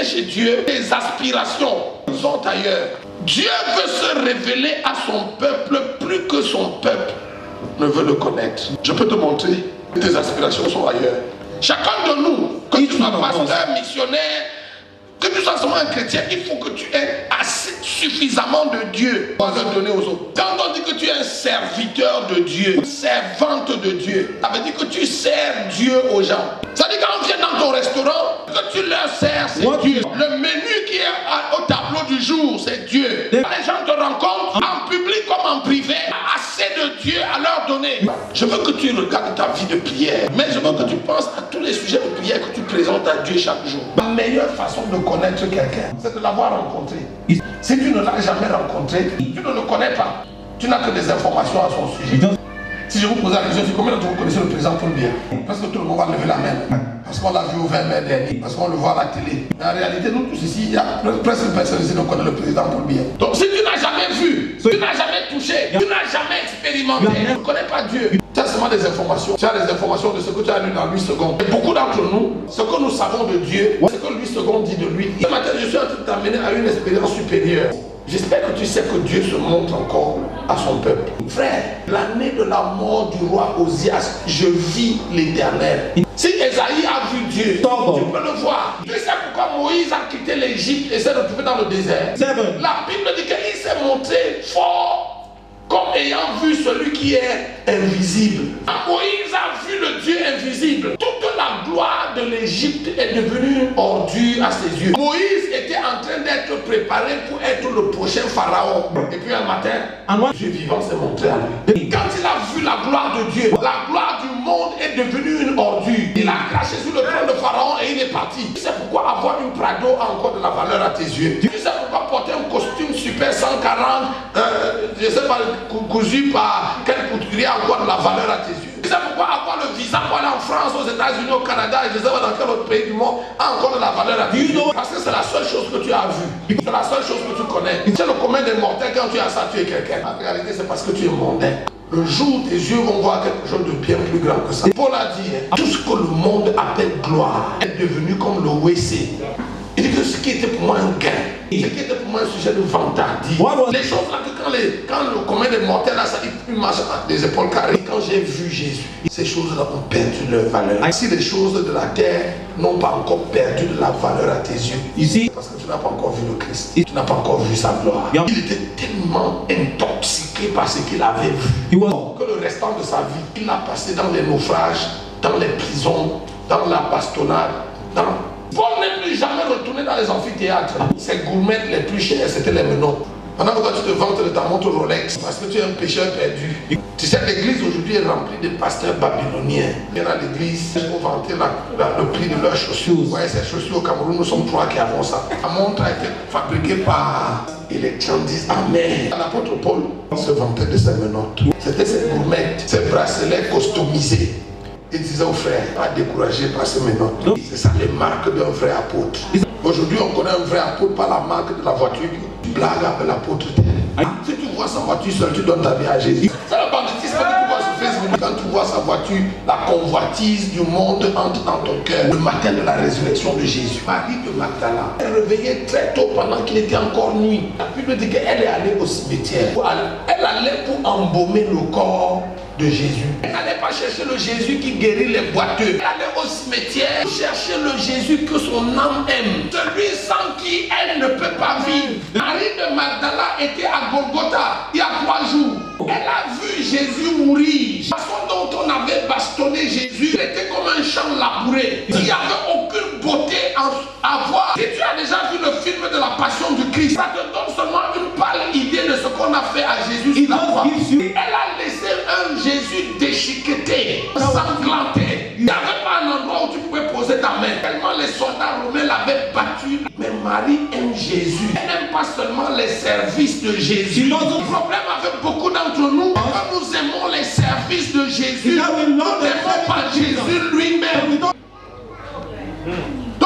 chez Dieu, les aspirations sont ailleurs. Dieu veut se révéler à son peuple plus que son peuple ne veut le connaître. Je peux te montrer que tes aspirations sont ailleurs. Chacun de nous, que tu sois pasteur, missionnaire, que tu sois seulement un chrétien, il faut que tu aies assez suffisamment de Dieu pour le donner aux autres. Quand on dit que tu es un serviteur de Dieu, une servante de Dieu, ça veut dire que tu sers Dieu aux gens. Ça veut dire quand on vient dans ton restaurant, que tu leur sers, c'est Dieu. Le menu qui est au tableau du jour, c'est Dieu. Les gens te rencontrent en public comme en privé, assez de Dieu à leur donner. Je veux que tu regardes ta vie de prière, mais je veux que tu penses à tous les sujets de prière que tu présentes à Dieu chaque jour. La meilleure façon de connaître quelqu'un, c'est de l'avoir rencontré. Si tu ne l'as jamais rencontré, tu ne le connais pas. Tu n'as que des informations à son sujet. Si je vous pose la question, combien d'entre vous connaissez le président Paul Biya? Parce que tout le monde va lever la main. Parce qu'on l'a vu au 20 mai dernier. Parce qu'on le voit à la télé. Mais en réalité, nous tous ici, il y a presque personne ici qui connaît le président Paul Biya. Donc si tu n'as jamais vu, tu n'as jamais touché, tu n'as jamais expérimenté, tu ne connais pas Dieu. Tu as seulement des informations. Tu as des informations de ce que tu as lu dans 8 secondes. Et beaucoup d'entre nous, ce que nous savons de Dieu, ce que 8 secondes dit de lui. Ce matin, je suis en train de t'amener à une expérience supérieure. J'espère que tu sais que Dieu se montre encore à son peuple. Frère, l'année de la mort du roi Osias, je vis l'Éternel. Si Esaïe a vu Dieu, tu peux le voir. Tu sais pourquoi Moïse a quitté l'Égypte et s'est retrouvé dans le désert? La Bible dit qu'il s'est montré fort comme ayant vu celui qui est invisible. Moïse a vu le Dieu invisible. Toute la gloire de l'Égypte est devenue une ordure à ses yeux. Moïse était en train d'être préparé pour être le prochain pharaon. Et puis un matin, Dieu vivant s'est montré à lui. Quand il a vu la gloire de Dieu, la gloire du monde est devenue une ordure. Il a craché sur le trône de pharaon et il est parti. Tu sais pourquoi avoir une Prado a encore de la valeur à tes yeux? Tu sais pourquoi porter un costume super 140, je sais pas, cousu par quel couturier a encore de la valeur à tes yeux? Tu sais pourquoi avoir le visa pour aller en France, aux États-Unis, au Canada et je sais pas dans quel autre pays du monde a encore de la valeur à tes yeux? Parce que c'est la seule chose que tu as vue. C'est la seule chose que tu connais. Tu sais le commun des mortels quand tu as ça, tu es quelqu'un. En réalité, c'est parce que tu es mondain. Le jour tes yeux vont voir quelque chose de bien plus grand que ça. Paul a dit, tout ce que le monde appelle gloire est devenu comme le WC. Il dit que ce qui était pour moi un gain, ce qui était pour moi un sujet de vantardise, les choses là que quand le commun des mortels là, ça il marche à des épaules carrées. Quand j'ai vu Jésus, ces choses là ont perdu leur valeur. Si les choses de la terre n'ont pas encore perdu de la valeur à tes yeux, ici, parce que tu n'as pas encore vu le Christ, tu n'as pas encore vu sa gloire. Il était tellement intoxiqué par ce qu'il avait vu que le restant de sa vie, il l'a passé dans les naufrages, dans les prisons, dans la bastonnade, Paul n'est plus jamais retourné dans les amphithéâtres. Ses gourmettes les plus chères, c'était les menottes. Maintenant, pourquoi tu te vantes de ta montre Rolex? Parce que tu es un pécheur perdu. Tu sais, l'église aujourd'hui est remplie de pasteurs babyloniens. Ils viennent à l'église pour vanter le prix de leurs chaussures. Vous voyez, ces chaussures au Cameroun, nous sommes 3 qui avons ça. La montre a été fabriquée par Electrandis. Amen. L'apôtre Paul se vantait de ses menottes. C'était ses gourmettes, ses bracelets customisés. Il disait aux frères, pas découragé par ces menottes. C'est ça les marques d'un vrai apôtre. Aujourd'hui, on connaît un vrai apôtre par la marque de la voiture. Tu blagues avec l'apôtre. Si tu vois sa voiture seule, tu donnes ta vie à Jésus. C'est le banditisme que tu vois sur Facebook. Quand tu vois sa voiture, la convoitise du monde entre dans ton cœur. Le matin de la résurrection de Jésus, Marie de Magdala, elle réveillait très tôt pendant qu'il était encore nuit. La Bible dit qu'elle est allée au cimetière. Elle allait pour embaumer le corps de Jésus. Elle n'allait pas chercher le Jésus qui guérit les boiteux. Elle allait au cimetière chercher le Jésus que son âme aime. Celui sans qui elle ne peut pas vivre. Marie de Magdala était à Golgotha il y a 3 jours. Elle a vu Jésus mourir. La façon dont on avait bastonné Jésus était comme un champ labouré. Il n'y avait aucune beauté à voir. Si tu as déjà vu le film de la Passion du Christ, ça te donne seulement une pâle idée de ce qu'on a fait à Jésus sur la croix. Elle a laissé un Jésus déchiqueté, sanglanté. Il n'y avait pas un endroit où tu pouvais poser ta main. Tellement les soldats romains l'avaient battu. Mais Marie aime Jésus. Elle n'aime pas seulement les services de Jésus. Le problème avec beaucoup d'entre nous, quand nous aimons les services de Jésus, nous n'aimons pas Jésus lui-même.